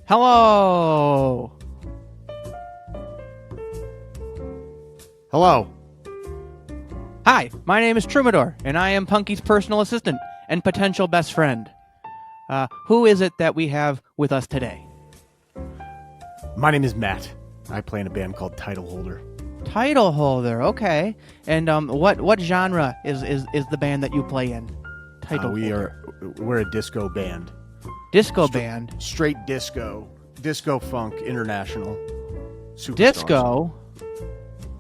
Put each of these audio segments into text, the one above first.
Hello. Hello. Hi, my name is Troumador, and I am Punky's personal assistant and potential best friend. Who is it that we have with us today? My name is Matt. I play in a band called Title Holder. Title Holder, okay. And what genre is the band that you play in? Title Holder. We're a disco band. Disco band. Straight disco. Disco funk international. Superstars. Disco.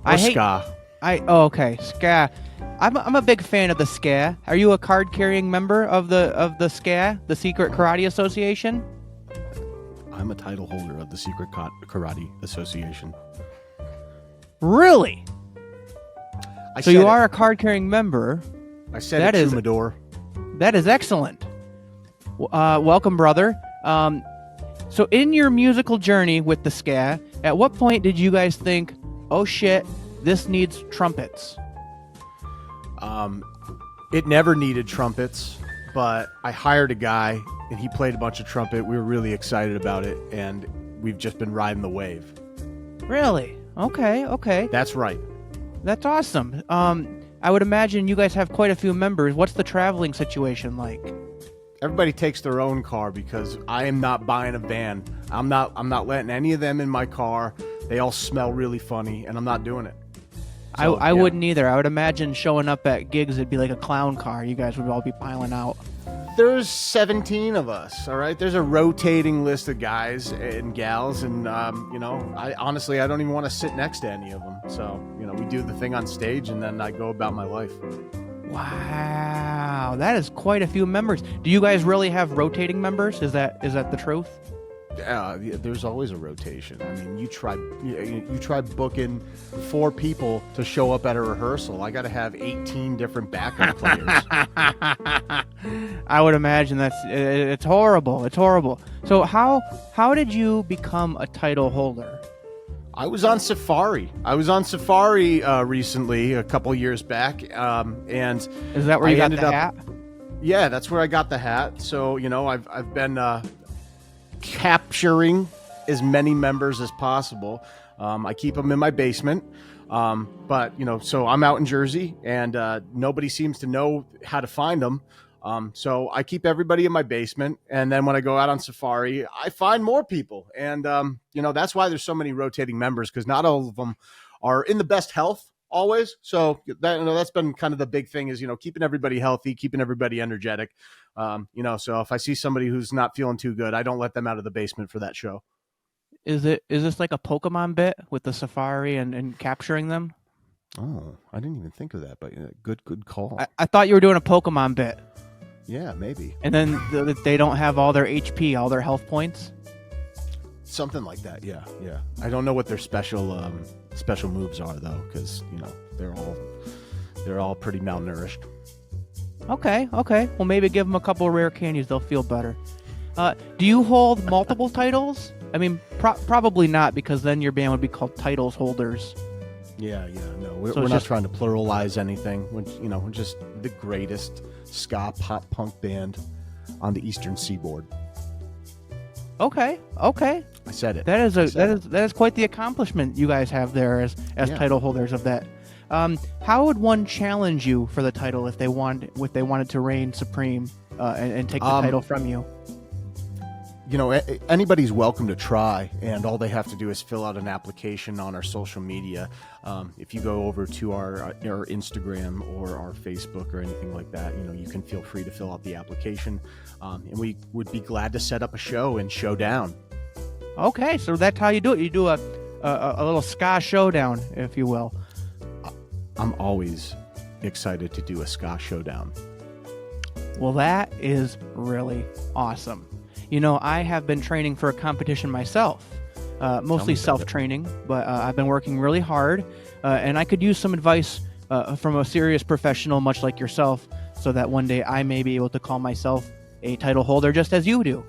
Or ska. Okay, ska. I'm a big fan of the ska. Are you a card-carrying member of the ska, the Secret Karate Association? I'm a title holder of the Secret Karate Association. Really? So you are a card-carrying member. I said it, Troumador. That is excellent. Welcome, brother. So in your musical journey with the ska, at what point did you guys think, oh shit, this needs trumpets? It never needed trumpets, but I hired a guy and he played a bunch of trumpet. We were really excited about it, and we've just been riding the wave. Really? Okay. That's right. That's awesome. I would imagine you guys have quite a few members. What's the traveling situation like? Everybody takes their own car because I am not buying a van. I'm not letting any of them in my car. They all smell really funny, and I'm not doing it. So, I wouldn't either. I would imagine showing up at gigs, it'd be like a clown car. You guys would all be piling out. There's 17 of us, all right? There's a rotating list of guys and gals, and, I honestly don't even want to sit next to any of them. So, we do the thing on stage, and then I go about my life. Wow, that is quite a few members. Do you guys really have rotating members? Is that the truth? There's always a rotation. I mean, you try booking 4 people to show up at a rehearsal. I got to have 18 different backup players. I would imagine it's horrible. It's horrible. So how did you become a title holder? I was on Safari. Recently, a couple years back, and is that where you got the hat? Yeah, that's where I got the hat. So I've been capturing as many members as possible. I keep them in my basement, but so I'm out in Jersey, and nobody seems to know how to find them. So I keep everybody in my basement, and then when I go out on Safari, I find more people. And, that's why there's so many rotating members, because not all of them are in the best health always. So that's been kind of the big thing is, keeping everybody healthy, keeping everybody energetic. So if I see somebody who's not feeling too good, I don't let them out of the basement for that show. Is this like a Pokemon bit with the Safari and capturing them? Oh, I didn't even think of that, but good call. I thought you were doing a Pokemon bit. Yeah, maybe. And then they don't have all their HP, all their health points? Something like that, yeah. I don't know what their special moves are, though, because, they're all pretty malnourished. Okay. Well, maybe give them a couple of rare candies. They'll feel better. Do you hold multiple titles? I mean, probably not, because then your band would be called Titles Holders. Yeah. No, we're not trying to pluralize anything. We're just the greatest ska pop punk band on the Eastern Seaboard. Okay. I said it. That is quite the accomplishment you guys have there as title holders of that. How would one challenge you for the title if they wanted to reign supreme and take the title from you? Anybody's welcome to try, and all they have to do is fill out an application on our social media. If you go over to our Instagram or our Facebook or anything like that, you can feel free to fill out the application, and we would be glad to set up a show and show down. Okay, so that's how you do it. You do a little ska showdown, if you will. I'm always excited to do a ska showdown. Well, that is really awesome. I have been training for a competition myself, mostly self-training, but I've been working really hard, and I could use some advice from a serious professional, much like yourself, so that one day I may be able to call myself a title holder just as you do.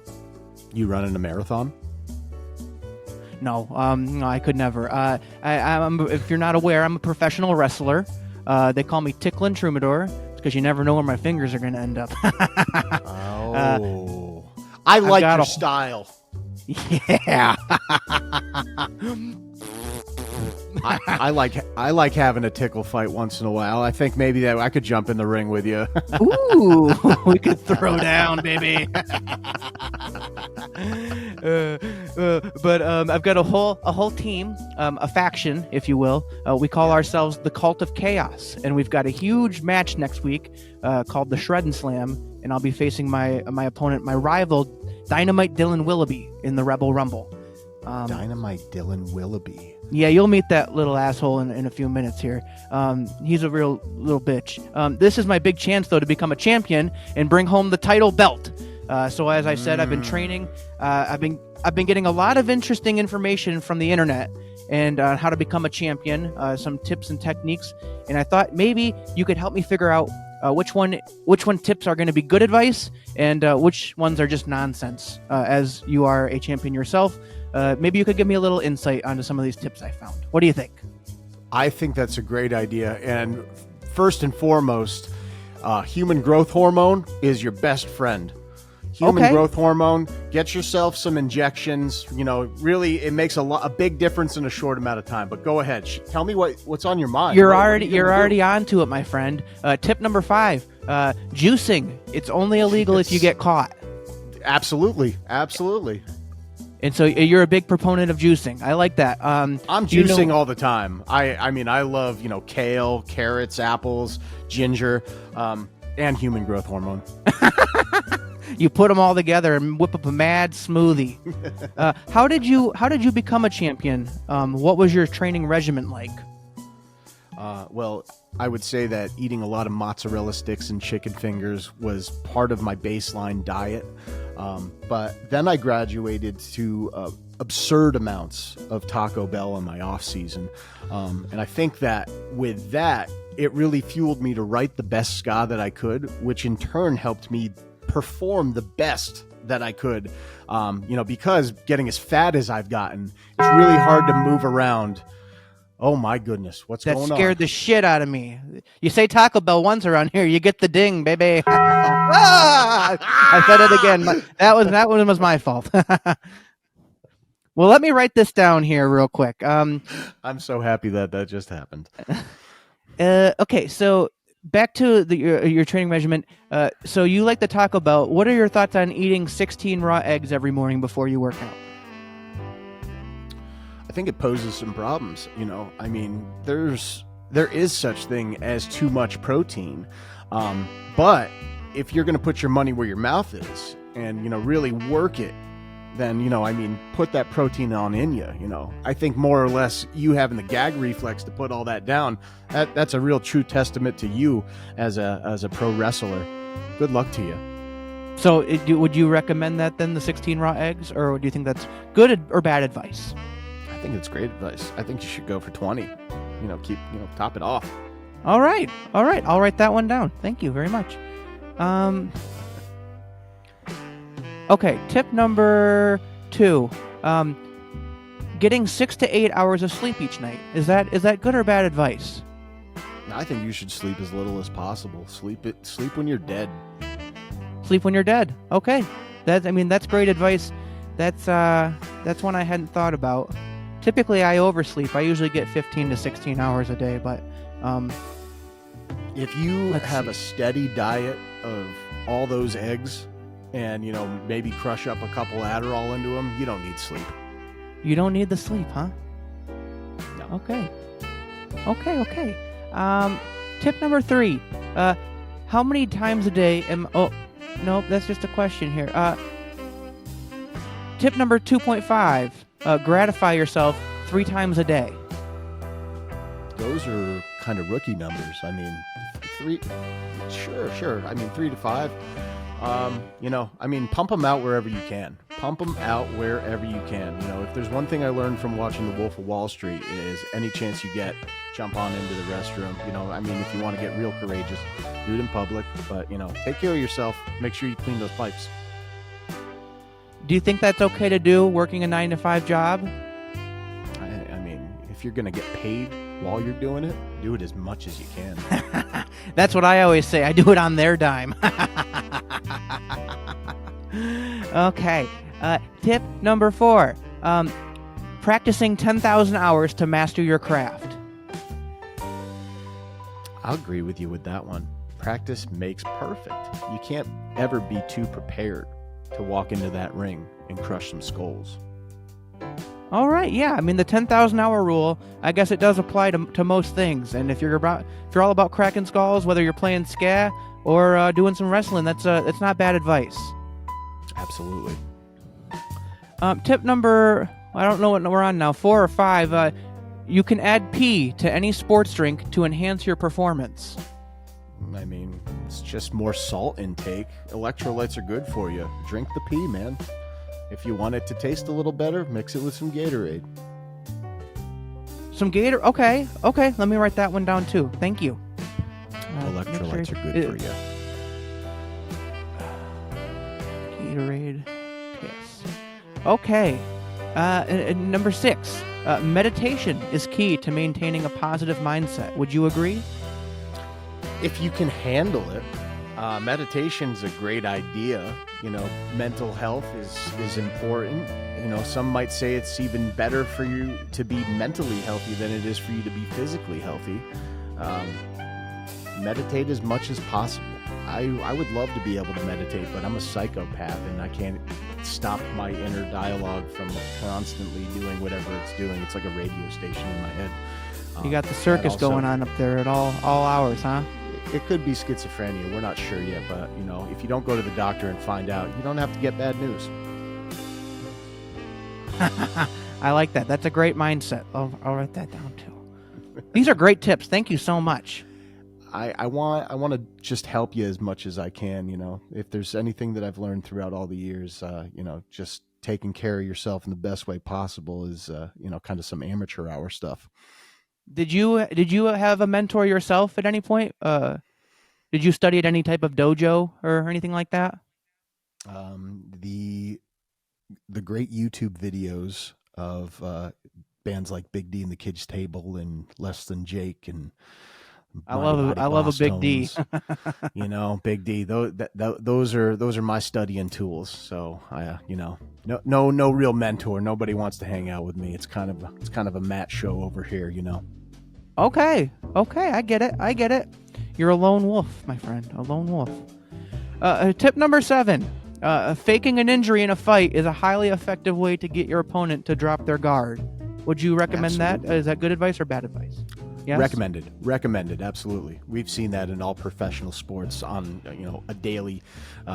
You running a marathon? No, I could never. I'm, if you're not aware, I'm a professional wrestler. They call me Ticklin' Troumador because you never know where my fingers are going to end up. I like your your style. Yeah. I like having a tickle fight once in a while. I think maybe that I could jump in the ring with you. Ooh, we could throw down, baby. But I've got a whole team, a faction, if you will. We call ourselves the Cult of Chaos, and we've got a huge match next week called the Shred and Slam, and I'll be facing my opponent, my rival, Dynamite Dylan Willoughby, in the Rebel Rumble. Dynamite Dylan Willoughby. Yeah, you'll meet that little asshole in a few minutes here. He's a real little bitch. This is my big chance, though, to become a champion and bring home the title belt. So as I said, I've been training. I've been getting a lot of interesting information from the internet and how to become a champion, some tips and techniques. And I thought maybe you could help me figure out which one tips are going to be good advice and which ones are just nonsense. As you are a champion yourself, maybe you could give me a little insight onto some of these tips I found. What do you think? I think that's a great idea. And first and foremost, human growth hormone is your best friend. Human growth hormone, get yourself some injections. You know, really, it makes a big difference in a short amount of time. But go ahead, tell me what's on your mind. You're already onto it, my friend. Tip number 5: juicing. It's only illegal if you get caught. Absolutely. And so you're a big proponent of juicing. I like that. I'm juicing all the time. I mean, I love, kale, carrots, apples, ginger, and human growth hormone. You put them all together and whip up a mad smoothie. How did you become a champion? What was your training regimen like? Well, I would say that eating a lot of mozzarella sticks and chicken fingers was part of my baseline diet. But then I graduated to absurd amounts of Taco Bell in my off season. And I think that with that, it really fueled me to write the best ska that I could, which in turn helped me perform the best that I could. Because getting as fat as I've gotten, it's really hard to move around. Oh my goodness, what's going on? That scared the shit out of me. You say Taco Bell once around here, you get the ding, baby. I said it again. That one was my fault. Well, let me write this down here real quick. I'm so happy that just happened. Okay, so back to your training regimen. So you like the Taco Bell. What are your thoughts on eating 16 raw eggs every morning before you work out? I think it poses some problems. I mean, there is such thing as too much protein. But if you're going to put your money where your mouth is and, really work it, then, put that protein on in you. I think more or less you having the gag reflex to put all that down, that's a real true testament to you as a pro wrestler. Good luck to you. So would you recommend that then, the 16 raw eggs, or do you think that's good or bad advice? I think it's great advice. I think you should go for 20. Top it off. All right. I'll write that one down. Thank you very much. Okay, tip number 2. Getting 6 to 8 hours of sleep each night. Is that good or bad advice? I think you should sleep as little as possible. Sleep when you're dead. Sleep when you're dead. Okay. That's great advice. That's one I hadn't thought about. Typically, I oversleep. I usually get 15 to 16 hours a day, but if you have a steady diet of all those eggs and, maybe crush up a couple Adderall into them, you don't need sleep. You don't need the sleep, huh? No. Okay. Tip number 3. How many times a day oh, no, that's just a question here. Tip number 2.5. Gratify yourself 3 times a day. Those are kind of rookie numbers. 3, sure. 3 to 5. Pump them out wherever you can. If there's one thing I learned from watching The Wolf of Wall Street is any chance you get, jump on into the restroom. If you want to get real courageous, do it in public. But, take care of yourself. Make sure you clean those pipes. Do you think that's okay to do, working a 9 to 5 job? If you're going to get paid while you're doing it, do it as much as you can. That's what I always say. I do it on their dime. Okay. Tip number 4. Practicing 10,000 hours to master your craft. I'll agree with you with that one. Practice makes perfect. You can't ever be too prepared to walk into that ring and crush some skulls. All right, yeah. I mean, the 10,000-hour rule, I guess it does apply to most things. And if you're all about cracking skulls, whether you're playing ska or doing some wrestling, that's not bad advice. Absolutely. Tip number, I don't know what we're on now, 4 or 5. You can add pee to any sports drink to enhance your performance. I mean, it's just more salt intake. Electrolytes are good for you. Drink the pee, man. If you want it to taste a little better, mix it with some Gatorade. Some Gator? Okay. Let me write that one down too. Thank you. Electrolytes are good for you. Gatorade piss. Okay. Number 6. Meditation is key to maintaining a positive mindset. Would you agree? If you can handle it, meditation's a great idea. Mental health is important. Some might say it's even better for you to be mentally healthy than it is for you to be physically healthy. Meditate as much as possible. I would love to be able to meditate, but I'm a psychopath and I can't stop my inner dialogue from constantly doing whatever it's doing. It's like a radio station in my head. You got the circus going on up there at all hours, huh? It could be schizophrenia. We're not sure yet, but if you don't go to the doctor and find out, you don't have to get bad news. I like that. That's a great mindset. I'll write that down too. These are great tips. Thank you so much. I want to just help you as much as I can. If there's anything that I've learned throughout all the years, just taking care of yourself in the best way possible is, kind of some amateur hour stuff. Did you have a mentor yourself at any point? Did you study at any type of dojo or anything like that? The great YouTube videos of bands like Big D and the Kids Table and Less Than Jake and I love a Big D. Big D. Those are my studying tools. So no real mentor. Nobody wants to hang out with me. It's kind of a Matt show over here. Okay, I get it. You're a lone wolf, my friend, a lone wolf. Tip number 7. Faking an injury in a fight is a highly effective way to get your opponent to drop their guard. Would you recommend Absolutely. that? Is that good advice or bad advice? Yes? Recommended. Absolutely. We've seen that in all professional sports on a daily,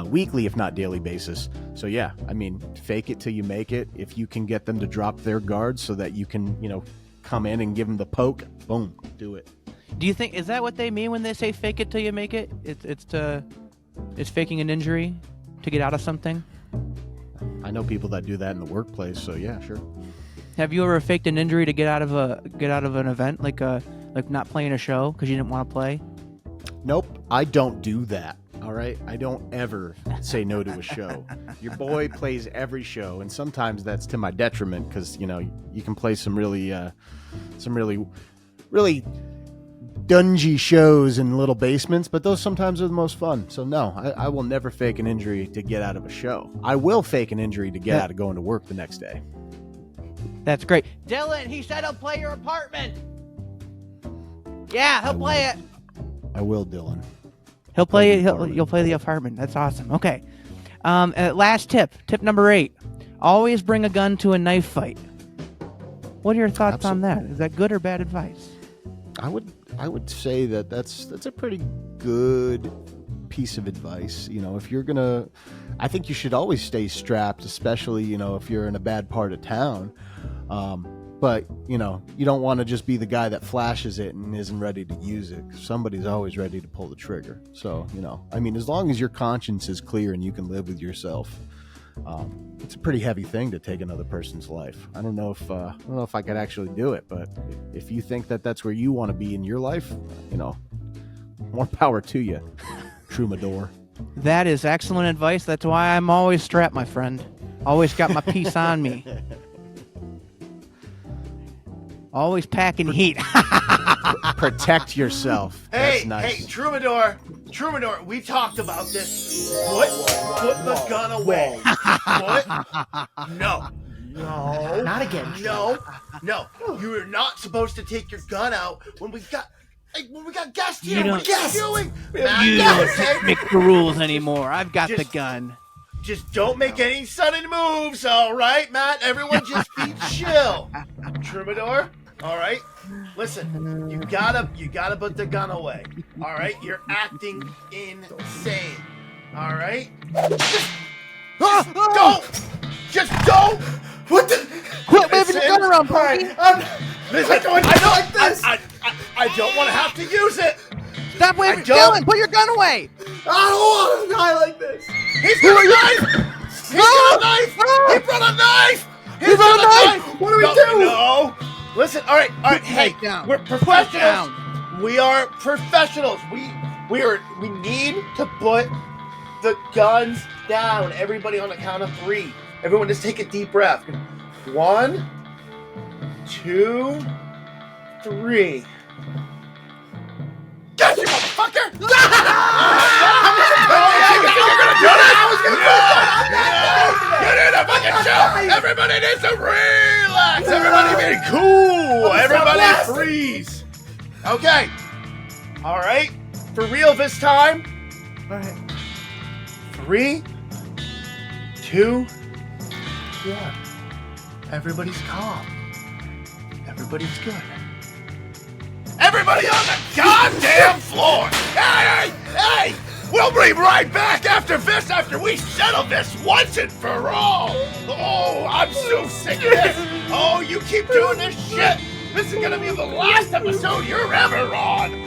weekly, if not daily basis. So yeah, I mean, fake it till you make it. If you can get them to drop their guard so that you can, come in and give them the poke, boom, do it. Do you think, is that what they mean when they say fake it till you make it? It's faking an injury to get out of something? I know people that do that in the workplace, so yeah, sure. Have you ever faked an injury to get out of an event, like not playing a show because you didn't want to play? Nope, I don't do that. All right, I don't ever say no to a show. Your boy plays every show, and sometimes that's to my detriment because you can play some really dungy shows in little basements, but those sometimes are the most fun. So no, I will never fake an injury to get out of a show. I will fake an injury to get out of going to work the next day. That's great. Dylan, he said he'll play your apartment. Yeah, he'll play it. I will, Dylan. He'll play. You'll play the apartment. That's awesome. Okay. Last tip. Tip number 8. Always bring a gun to a knife fight. What are your thoughts on that? Is that good or bad advice? I would say that's a pretty good piece of advice. If you're gonna, I think you should always stay strapped, especially if you're in a bad part of town. But you don't want to just be the guy that flashes it and isn't ready to use it. 'Cause somebody's always ready to pull the trigger. So as long as your conscience is clear and you can live with yourself, it's a pretty heavy thing to take another person's life. I don't know if I could actually do it, but if you think that that's where you want to be in your life, more power to you, Troumador. That is excellent advice. That's why I'm always strapped, my friend. Always got my piece on me. Always packing heat. Protect yourself. That's nice. Hey, Troumador, we talked about this. Put the gun away. foot. No. No. Not again. No. No. You are not supposed to take your gun out when we got guests here. What are you doing? Matt, You don't make the rules anymore. I've got the Just- gun. Just don't make any sudden moves, all right, Matt? Everyone just be chill. Troumador, all right? Listen, you gotta put the gun away. All right? You're acting insane. All right? Just don't. What the? Quit waving your gun around, Punky. Listen, I don't want to have to use it. Stop waving. don't- Dylan, put your gun away. I don't want to die like this. He's got a knife. He's got a knife. He brought a knife. He's got a knife. What do we do? No. Listen. All right. Hey, Put down. we're Put professionals. down. We are professionals. We need to put the guns down. Everybody on the count of 3. Everyone just take a deep breath. 1, 2, 3. Got you, motherfucker! You're gonna do this? You need to fucking chill! Everybody needs to relax! Everybody be cool! Everybody freeze! Okay. Alright. For real this time. Alright. 3, 2, 1. Everybody's calm. Everybody's good. Everybody on the goddamn floor! Hey! We'll be right back after this, after we settle this once and for all! Oh, I'm so sick of this! Oh, you keep doing this shit! This is gonna be the last episode you're ever on!